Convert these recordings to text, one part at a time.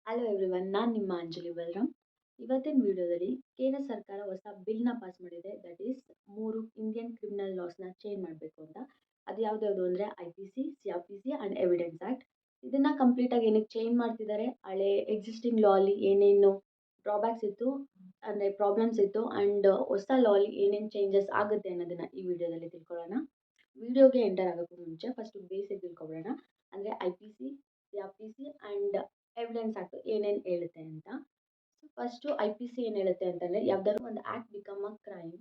Hello everyone, ನಾನು ನಿಮ್ಮ ಅಂಜಲಿ ಬಲರಾಮ್. ಇವತ್ತಿನ ವಿಡಿಯೋದಲ್ಲಿ ಕೇಂದ್ರ ಸರ್ಕಾರ ಹೊಸ ಬಿಲ್ನ ಪಾಸ್ ಮಾಡಿದೆ. ದಟ್ ಈಸ್ 3 ಇಂಡಿಯನ್ ಕ್ರಿಮಿನಲ್ ಲಾಸ್ನ ಚೇಂಜ್ ಮಾಡಬೇಕು ಅಂತ. ಅದು ಯಾವ್ದ್ಯಾವುದು ಅಂದರೆ IPC, CRPC and evidence act. ಇದನ್ನು ಕಂಪ್ಲೀಟಾಗಿ ಏನಕ್ಕೆ ಚೇಂಜ್ ಮಾಡ್ತಿದ್ದಾರೆ, ಹಳೆ ಎಕ್ಸಿಸ್ಟಿಂಗ್ ಲಾಲಿ ಏನೇನು ಡ್ರಾಬ್ಯಾಕ್ಸ್ ಇತ್ತು ಅಂದರೆ ಪ್ರಾಬ್ಲಮ್ಸ್ ಇತ್ತು ಆ್ಯಂಡ್ ಹೊಸ ಲಾಲಿ ಏನೇನು ಚೇಂಜಸ್ ಆಗುತ್ತೆ ಅನ್ನೋದನ್ನು ಈ ವಿಡಿಯೋದಲ್ಲಿ ತಿಳ್ಕೊಳ್ಳೋಣ. ವಿಡಿಯೋಗೆ ಎಂಟರ್ ಆಗೋಕ್ಕೂ ಮುಂಚೆ ಫಸ್ಟು ಬೇಸಿಕ್ ತಿಳ್ಕೊಬಿಡೋಣ. ಅಂದರೆ IPC, CRPC and evidence act ಏನೇನು ಹೇಳುತ್ತೆ ಅಂತ. ಸೊ ಫಸ್ಟು IPC ಏನು ಹೇಳುತ್ತೆ ಅಂತಂದರೆ, ಯಾವ್ದಾದ್ರು ಒಂದು ಆ್ಯಕ್ಟ್ ಬಿಕಮ್ ಅ ಕ್ರೈಮ್,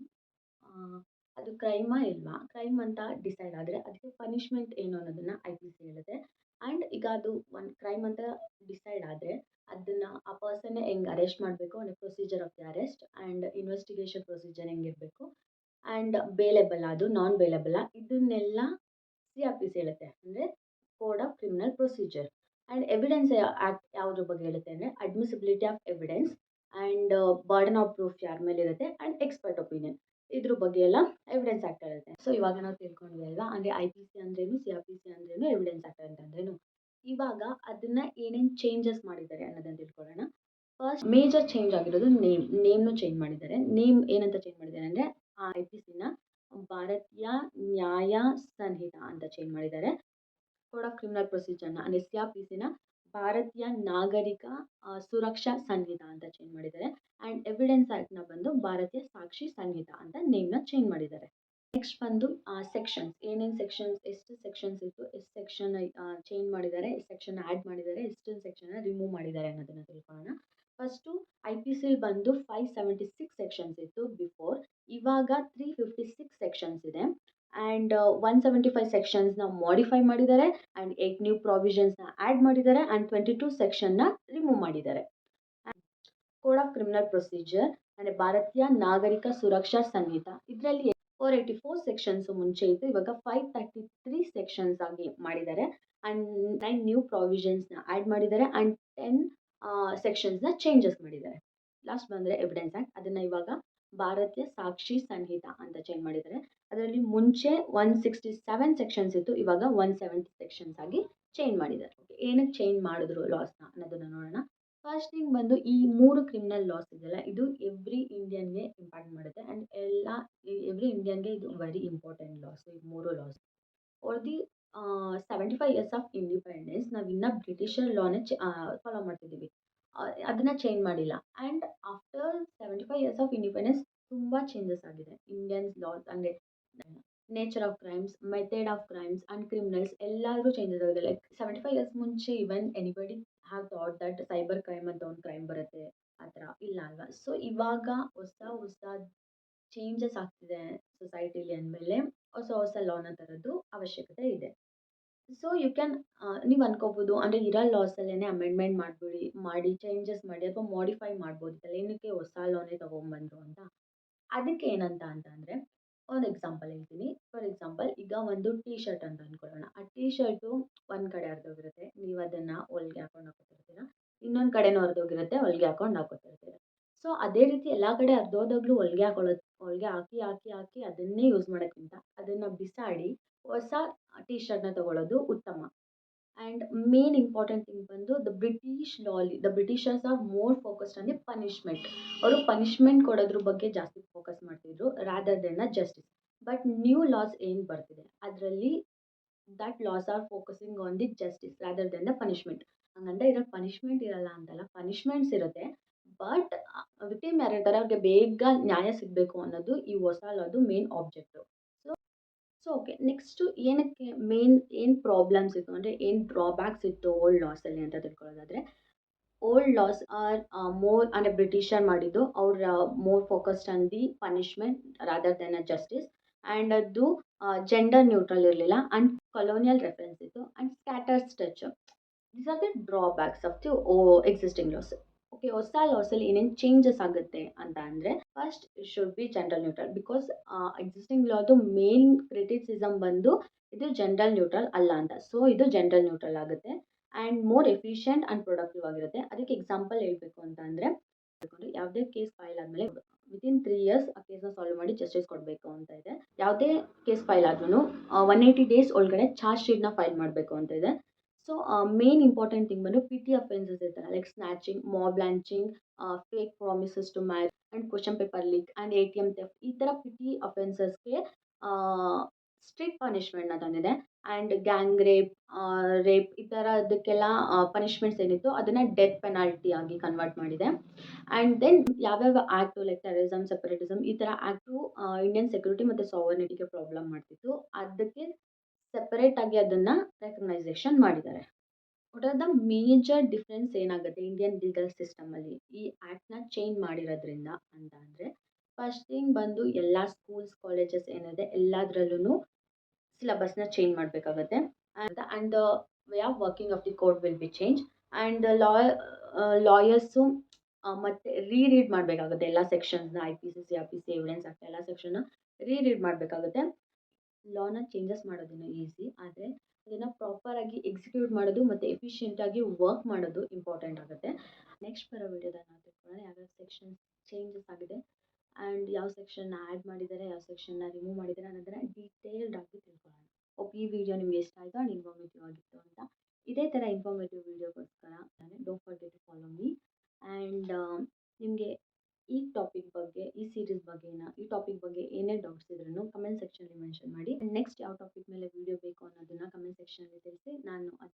ಅದು ಕ್ರೈಮಾ ಇಲ್ವಾ, ಕ್ರೈಮ್ ಅಂತ ಡಿಸೈಡ್ ಆದರೆ ಅದಕ್ಕೆ ಪನಿಷ್ಮೆಂಟ್ ಏನು ಅನ್ನೋದನ್ನು IPC ಹೇಳುತ್ತೆ. ಆ್ಯಂಡ್ ಈಗ ಅದು ಒಂದು ಕ್ರೈಮ್ ಅಂತ ಡಿಸೈಡ್ ಆದರೆ ಅದನ್ನು ಆ ಪರ್ಸನ್ನೇ ಹೆಂಗೆ ಅರೆಸ್ಟ್ ಮಾಡಬೇಕು ಅಂದರೆ procedure of the arrest and investigation procedure ಹೆಂಗಿರಬೇಕು ಆ್ಯಂಡ್ ಬೇಲೆಬಲ್ ಅದು ನಾನ್ ಬೇಲೆಬಲ್ಲ ಇದನ್ನೆಲ್ಲ CRPC ಹೇಳುತ್ತೆ, ಅಂದರೆ code of criminal procedure. And evidence act ಯಾವುದ್ರ ಬಗ್ಗೆ ಹೇಳುತ್ತೆ ಅಂದರೆ admissibility of evidence and burden of proof ಯಾರ ಮೇಲೆ ಇರುತ್ತೆ ಆ್ಯಂಡ್ ಎಕ್ಸ್ಪರ್ಟ್ ಒಪಿನಿಯನ್, ಇದ್ರ ಬಗ್ಗೆ ಎಲ್ಲ ಎವಿಡೆನ್ಸ್ ಆ್ಯಕ್ಟ್ ಹೇಳುತ್ತೆ. ಸೊ ಇವಾಗ ನಾವು ತಿಳ್ಕೊಂಡ್ವಿ ಅಲ್ವಾ, ಅಂದರೆ IPC ಅಂದ್ರೇನು, CRPC ಅಂದ್ರೇನು, ಎವಿಡೆನ್ಸ್ ಆ್ಯಕ್ಟ್ ಅಂತಂದ್ರೇನು. ಇವಾಗ ಅದನ್ನು ಏನೇನು ಚೇಂಜಸ್ ಮಾಡಿದ್ದಾರೆ ಅನ್ನೋದನ್ನು ತಿಳ್ಕೊಳ್ಳೋಣ. ಫಸ್ಟ್ ಮೇಜರ್ ಚೇಂಜ್ ಆಗಿರೋದು ನೇಮ್ನು ಚೇಂಜ್ ಮಾಡಿದ್ದಾರೆ. ನೇಮ್ ಏನಂತ ಚೇಂಜ್ ಮಾಡಿದ್ದಾರೆ ಅಂದರೆ IPCನ ಭಾರತೀಯ ನ್ಯಾಯ ಸಂಹಿತಾ ಅಂತ ಚೇಂಜ್ ಮಾಡಿದ್ದಾರೆ. ಕೋಡ್ ಆಫ್ ಕ್ರಿಮಿನಲ್ ಪ್ರೊಸೀಜರ್ನ ಅಂದರೆ CRPCನ ಭಾರತೀಯ ನಾಗರಿಕ ಸುರಕ್ಷಾ ಸಂಹಿತಾ ಅಂತ ಚೇಂಜ್ ಮಾಡಿದ್ದಾರೆ. ಆ್ಯಂಡ್ ಎವಿಡೆನ್ಸ್ ಆ್ಯಕ್ಟ್ನ ಬಂದು ಭಾರತೀಯ ಸಾಕ್ಷಿ ಸಂಹಿತಾ ಅಂತ ನೇಮ್ನ ಚೇಂಜ್ ಮಾಡಿದ್ದಾರೆ. ನೆಕ್ಸ್ಟ್ ಬಂದು ಸೆಕ್ಷನ್ಸ್, ಏನೇನು ಸೆಕ್ಷನ್ಸ್, ಎಷ್ಟು ಸೆಕ್ಷನ್ಸ್ ಇತ್ತು, ಎಷ್ಟು ಸೆಕ್ಷನ್ ಚೇಂಜ್ ಮಾಡಿದ್ದಾರೆ, ಎಷ್ಟು ಸೆಕ್ಷನ್ ಆ್ಯಡ್ ಮಾಡಿದ್ದಾರೆ, ಎಷ್ಟು ಸೆಕ್ಷನ್ನ ರಿಮೂವ್ ಮಾಡಿದ್ದಾರೆ ಅನ್ನೋದನ್ನು ತಿಳ್ಕೊಳ್ಳೋಣ. ಫಸ್ಟು IPCಲಿ ಬಂದು 576 ಸೆಕ್ಷನ್ಸ್ ಇತ್ತು ಬಿಫೋರ್, ಇವಾಗ 356 ಸೆಕ್ಷನ್ಸ್ ಇದೆ. ಆ್ಯಂಡ್ 175 ಸೆಕ್ಷನ್ಸ್ನ ಮಾಡಿಫೈ ಮಾಡಿದ್ದಾರೆ ಆ್ಯಂಡ್ 8 ನ್ಯೂ ಪ್ರಾವಿಷನ್ಸ್ನ ಆ್ಯಡ್ ಮಾಡಿದ್ದಾರೆ ಆ್ಯಂಡ್ 22 ಸೆಕ್ಷನ್ನ ರಿಮೂವ್ ಮಾಡಿದ್ದಾರೆ. ಕೋಡ್ ಆಫ್ ಕ್ರಿಮಿನಲ್ ಪ್ರೊಸೀಜರ್ ಅಂದರೆ ಭಾರತೀಯ ನಾಗರಿಕ ಸುರಕ್ಷಾ ಸಂಹಿತಾ, ಇದರಲ್ಲಿ 484 ಸೆಕ್ಷನ್ಸ್ ಮುಂಚೆ ಇತ್ತು, ಇವಾಗ 533 ಸೆಕ್ಷನ್ಸ್ ಆಗಿ ಮಾಡಿದ್ದಾರೆ ಆ್ಯಂಡ್ 9 ನ್ಯೂ ಪ್ರಾವಿಷನ್ಸ್ನ ಆ್ಯಡ್ ಮಾಡಿದ್ದಾರೆ ಆ್ಯಂಡ್ 10 ಸೆಕ್ಷನ್ಸ್ನ ಚೇಂಜಸ್ ಮಾಡಿದ್ದಾರೆ. ಲಾಸ್ಟ್ ಬಂದರೆ ಎವಿಡೆನ್ಸ್ ಆ್ಯಕ್ಟ್, ಅದನ್ನು ಇವಾಗ ಭಾರತೀಯ ಸಾಕ್ಷಿ ಸಂಹಿತಾ ಅಂತ ಚೇಂಜ್ ಮಾಡಿದ್ದಾರೆ. ಅದರಲ್ಲಿ ಮುಂಚೆ 167 ಸೆಕ್ಷನ್ಸ್ ಇತ್ತು, ಇವಾಗ 170 ಸೆಕ್ಷನ್ಸ್ ಆಗಿ ಚೇಂಜ್ ಮಾಡಿದ್ದಾರೆ. ಏನಕ್ಕೆ ಚೇಂಜ್ ಮಾಡಿದ್ರು ಲಾಸ್ನ ಅನ್ನೋದನ್ನು ನೋಡೋಣ. ಫಸ್ಟ್ ಥಿಂಗ್ ಬಂದು ಈ 3 ಕ್ರಿಮಿನಲ್ ಲಾಸ್ ಇದೆಯಲ್ಲ, ಇದು ಎವ್ರಿ ಇಂಡಿಯನ್ಗೆ ಇಂಪ್ಯಾಕ್ಟ್ ಮಾಡುತ್ತೆ ಆ್ಯಂಡ್ ಎವ್ರಿ ಇಂಡಿಯನ್ಗೆ ಇದು ವೆರಿ ಇಂಪಾರ್ಟೆಂಟ್ ಲಾಸ್. ಈ 3 laws for the 75 years of independence ನಾವು ಇನ್ನೂ ಬ್ರಿಟಿಷರ್ ಲಾನೇ ಫಾಲೋ ಮಾಡ್ತಿದ್ದೀವಿ, ಅದನ್ನು ಚೇಂಜ್ ಮಾಡಿಲ್ಲ. And after 75 years of independence ತುಂಬ ಚೇಂಜಸ್ ಆಗಿದೆ ಇಂಡಿಯನ್ಸ್ ಲಾಸ್, ಅಂದರೆ nature of crimes, method of crimes and criminals ಎಲ್ಲರೂ ಚೇಂಜಸ್ ಆಗಿದೆ. ಲೈಕ್ 75 ಇಯರ್ಸ್ ಮುಂಚೆ even anybody have thought that cyber crime ಅಂತ ಒಂದು ಕ್ರೈಮ್ ಬರುತ್ತೆ, ಆ ಥರ ಇಲ್ಲ ಅಲ್ವಾ. ಸೊ ಇವಾಗ ಹೊಸ ಚೇಂಜಸ್ ಆಗ್ತಿದೆ ಸೊಸೈಟಿಲಿ ಅಂದಮೇಲೆ ಹೊಸ ಲಾನ ತರೋದು ಅವಶ್ಯಕತೆ ಇದೆ. ಸೊ ಯು ಕ್ಯಾನ್ ನೀವು ಅನ್ಕೋಬೋದು, ಅಂದರೆ ಇರೋ ಲಾಸಲ್ಲೇ ಅಮೆಂಡ್ಮೆಂಟ್ ಮಾಡಿ ಚೇಂಜಸ್ ಮಾಡಿ ಅಥವಾ ಮಾಡಿಫೈ ಮಾಡ್ಬೋದಿತ್ತಲ್ಲ, ಏನಕ್ಕೆ ಹೊಸ ಲಾನೇ ತೊಗೊಂಬಂದರು ಅಂತ. ಅದಕ್ಕೆ ಏನಂತ ಅಂತಂದರೆ ಒಂದು ಎಕ್ಸಾಂಪಲ್ ಹೇಳ್ತೀನಿ. ಫಾರ್ ಎಕ್ಸಾಂಪಲ್, ಈಗ ಒಂದು ಟೀ ಶರ್ಟ್ ಅಂತ ಅಂದ್ಕೊಳ್ಳೋಣ. ಆ ಟೀ ಶರ್ಟು ಒಂದು ಕಡೆ ಹರಿದೋಗಿರುತ್ತೆ, ನೀವು ಅದನ್ನು ಹೊಲಿಗೆ ಹಾಕೊಂಡು ಹಾಕೋತಿರ್ತೀರ, ಇನ್ನೊಂದು ಕಡೆನೂ ಹರಿದೋಗಿರುತ್ತೆ, ಹೊಲಿಗೆ ಹಾಕೊಂಡು ಹಾಕೋತಿರ್ತೀರ. ಸೊ ಅದೇ ರೀತಿ ಎಲ್ಲ ಕಡೆ ಹರಿದೋದಾಗ್ಲೂ ಹೊಲಿಗೆ ಹಾಕಿ ಅದನ್ನೇ ಯೂಸ್ ಮಾಡೋಕ್ಕಿಂತ ಅದನ್ನು ಬಿಸಾಡಿ ಹೊಸ ಟೀ ಶರ್ಟ್ನ ತೊಗೊಳ್ಳೋದು ಉತ್ತಮ. ಆ್ಯಂಡ್ ಮೇನ್ ಇಂಪಾರ್ಟೆಂಟ್ ಥಿಂಗ್ ಬಂದು the Britishers are more focused on the punishment. ಅವರು ಪನಿಷ್ಮೆಂಟ್ ಕೊಡೋದ್ರ ಬಗ್ಗೆ ಜಾಸ್ತಿ ಫೋಕಸ್ ಮಾಡ್ತಿದ್ರು rather than the justice. But new laws ಏನು ಬರ್ತಿದೆ ಅದರಲ್ಲಿ that laws are focusing on the justice rather than the punishment. ಹಂಗಂದ್ರೆ ಇದ್ರಲ್ಲಿ ಪನಿಷ್ಮೆಂಟ್ ಇರಲ್ಲ ಅಂತಲ್ಲ, ಪನಿಷ್ಮೆಂಟ್ಸ್ ಇರುತ್ತೆ, ಬಟ್ ವಿಕ್ಟಿಮ್ ಯಾರು ಇರ್ತಾರೆ ಅವ್ರಿಗೆ ಬೇಗ ನ್ಯಾಯ ಸಿಗಬೇಕು ಅನ್ನೋದು ಈ ಹೊಸ ಲಾದು main objective. So okay, next ಏನಕ್ಕೆ ಏನು ಪ್ರಾಬ್ಲಮ್ಸ್ ಇತ್ತು ಅಂದರೆ ಏನು ಡ್ರಾಬ್ಯಾಕ್ಸ್ ಇತ್ತು ಓಲ್ಡ್ ಲಾಸಲ್ಲಿ ಅಂತ ತಿಳ್ಕೊಳ್ಳೋದಾದರೆ, ಓಲ್ಡ್ ಲಾಸ್ ಆರ್ ಮೋರ್ ಅಂದರೆ ಬ್ರಿಟಿಷರ್ ಮಾಡಿದ್ದು, ಅವ್ರ more focused on the punishment rather than a justice. And ಅದು ಜೆಂಡರ್ ನ್ಯೂಟ್ರಲ್ ಇರಲಿಲ್ಲ ಆ್ಯಂಡ್ ಕೊಲೋನಿಯಲ್ ರೆಫರೆನ್ಸ್ ಇತ್ತು ಆ್ಯಂಡ್ ಸ್ಕ್ಯಾಟರ್ ಸ್ಟಚ್. These are the drawbacks of the existing laws. Okay, ಹೊಸ ಲಾಸಲ್ಲಿ ಏನೇನು ಚೇಂಜಸ್ ಆಗುತ್ತೆ ಅಂತ ಅಂದರೆ, first should be gender neutral, because existing ಲಾದು ಮೇನ್ ಕ್ರಿಟಿಸಿಸಮ್ ಬಂದು ಇದು ಜೆಂಡರ್ ನ್ಯೂಟ್ರಲ್ ಅಲ್ಲ ಅಂತ. ಸೊ ಇದು ಜೆಂಡರ್ ನ್ಯೂಟ್ರಲ್ ಆಗುತ್ತೆ and more efficient and productive ಆಗಿರುತ್ತೆ. ಅದಕ್ಕೆ ಎಕ್ಸಾಂಪಲ್ ಹೇಳಬೇಕು ಅಂತ ಅಂದರೆ, ಯಾವುದೇ ಕೇಸ್ ಫೈಲ್ ಆದಮೇಲೆ ವಿತಿನ್ 3 ಇಯರ್ಸ್ ಆ ಕೇಸ್ನ ಸಾಲ್ವ್ ಮಾಡಿ ಜಸ್ಟಿಸ್ ಕೊಡಬೇಕು ಅಂತ ಇದೆ. ಯಾವುದೇ ಕೇಸ್ ಫೈಲ್ ಆದ್ರೂ 180 ಡೇಸ್ ಒಳಗಡೆ ಚಾರ್ಜ್ ಶೀಟ್ನ ಫೈಲ್ ಮಾಡಬೇಕು ಅಂತ ಇದೆ. ಸೊ ಮೇನ್ ಇಂಪಾರ್ಟೆಂಟ್ ಥಿಂಗ್ ಬಂದು ಪಿಟಿ ಅಫೆನ್ಸಸ್ ಇರ್ತಾರೆ like snatching, mob lynching, fake promises to marriage and question paper leak and ATM theft. ಈ ಥರ ಪಿಟಿ ಅಫೆನ್ಸಸ್ಗೆ ಸ್ಟ್ರಿಕ್ಟ್ ಪನಿಷ್ಮೆಂಟ್ನ ತಂದಿದೆ. ಆ್ಯಂಡ್ ಗ್ಯಾಂಗ್ ರೇಪ್, ರೇಪ್ ಈ ಥರದಕ್ಕೆಲ್ಲ ಪನಿಷ್ಮೆಂಟ್ಸ್ ಏನಿತ್ತು ಅದನ್ನು ಡೆತ್ ಪೆನಾಲ್ಟಿ ಆಗಿ ಕನ್ವರ್ಟ್ ಮಾಡಿದೆ. ಆ್ಯಂಡ್ ದೆನ್ ಯಾವ್ಯಾವ ಆ್ಯಕ್ಟು ಲೈಕ್ ಟೆರರಿಸಮ್, ಸೆಪರೇಟಿಸಮ್ ಈ ಥರ ಆ್ಯಕ್ಟು ಇಂಡಿಯನ್ ಸೆಕ್ಯೂರಿಟಿ ಮತ್ತು ಸಾವರ್ನಿಟಿಗೆ ಪ್ರಾಬ್ಲಮ್ ಮಾಡ್ತಿತ್ತು. ಅದಕ್ಕೆ ಸೆಪರೇಟಾಗಿ ಅದನ್ನು ರೆಕಗ್ನೈಸೇಷನ್ ಮಾಡಿದ್ದಾರೆ. What are the major difference ಏನಾಗುತ್ತೆ ಇಂಡಿಯನ್ ಲೀಗಲ್ ಸಿಸ್ಟಮಲ್ಲಿ ಈ ಆ್ಯಕ್ಟ್ನ ಚೇಂಜ್ ಮಾಡಿರೋದ್ರಿಂದ ಅಂತ ಅಂದರೆ, ಫಸ್ಟ್ ಥಿಂಗ್ ಬಂದು ಎಲ್ಲ ಸ್ಕೂಲ್ಸ್, ಕಾಲೇಜಸ್ ಏನಿದೆ ಎಲ್ಲದರಲ್ಲೂ ಸಿಲಬಸ್ನ ಚೇಂಜ್ ಮಾಡಬೇಕಾಗುತ್ತೆ. And the way of working of the court will be change. And lawyers ಮತ್ತು ರೀಡ್ ಮಾಡಬೇಕಾಗುತ್ತೆ ಎಲ್ಲ ಸೆಕ್ಷನ್ಸ್ನ, IPC, CRPC, ಎವಿಡೆನ್ಸ್ ಆ್ಯಕ್ಟ್ ಎಲ್ಲ ಸೆಕ್ಷನ್ನ ರೀಡ್ ಮಾಡಬೇಕಾಗುತ್ತೆ. ಲಾನ ಚೇಂಜಸ್ ಮಾಡೋದೇನೋ ಈಸಿ, ಆದರೆ ಅದನ್ನು ಪ್ರಾಪರಾಗಿ ಎಕ್ಸಿಕ್ಯೂಟ್ ಮಾಡೋದು ಮತ್ತು ಎಫಿಷಿಯೆಂಟಾಗಿ ವರ್ಕ್ ಮಾಡೋದು ಇಂಪಾರ್ಟೆಂಟ್ ಆಗುತ್ತೆ. ನೆಕ್ಸ್ಟ್ ಬರೋ ವಿಡಿಯೋದಲ್ಲಿ ನಾವು ತಿಳ್ಕೊಳ್ಳೋಣ ಯಾವ್ಯಾವ ಸೆಕ್ಷನ್ಸ್ ಚೇಂಜಸ್ ಆಗಿದೆ ಆ್ಯಂಡ್ ಯಾವ ಸೆಕ್ಷನ್ನ ಆ್ಯಡ್ ಮಾಡಿದ್ದಾರೆ, ಯಾವ ಸೆಕ್ಷನ್ನ ರಿಮೂವ್ ಮಾಡಿದ್ದಾರೆ ಅನ್ನೋದನ್ನು ಡೀಟೇಲ್ಡ್ ಆಗಿ ತಿಳ್ಕೊಳ್ಳೋಣ. ಈ ವಿಡಿಯೋ ನಿಮಗೆ ಇಷ್ಟ ಆಯಿತು ಆ್ಯಂಡ್ ಇನ್ಫಾರ್ಮೇಟಿವ್ ಆಗಿತ್ತು ಅಂತ. ಇದೇ ಥರ ಇನ್ಫಾರ್ಮೇಟಿವ್ ವಿಡಿಯೋಗೋಸ್ಕರ don't forget to follow me. And ನಿಮಗೆ ಈ ಟಾಪಿಕ್ ಬಗ್ಗೆ, ಈ ಸೀರೀಸ್ ಈ ಟಾಪಿಕ್ ಬಗ್ಗೆ ಏನೇ ಡೌಟ್ಸ್ ಇದ್ರೂ ಕಮೆಂಟ್ ಸೆಕ್ಷನಲ್ಲಿ ಮೆನ್ಷನ್ ಮಾಡಿ. ನೆಕ್ಸ್ಟ್ ಯಾವ ಟಾಪಿಕ್ ಮೇಲೆ ವಿಡಿಯೋ ಬೇಕು ಅನ್ನೋದನ್ನು ಕಮೆಂಟ್ ಸೆಕ್ಷನಲ್ಲಿ ತಿಳಿಸಿ. ನಾನು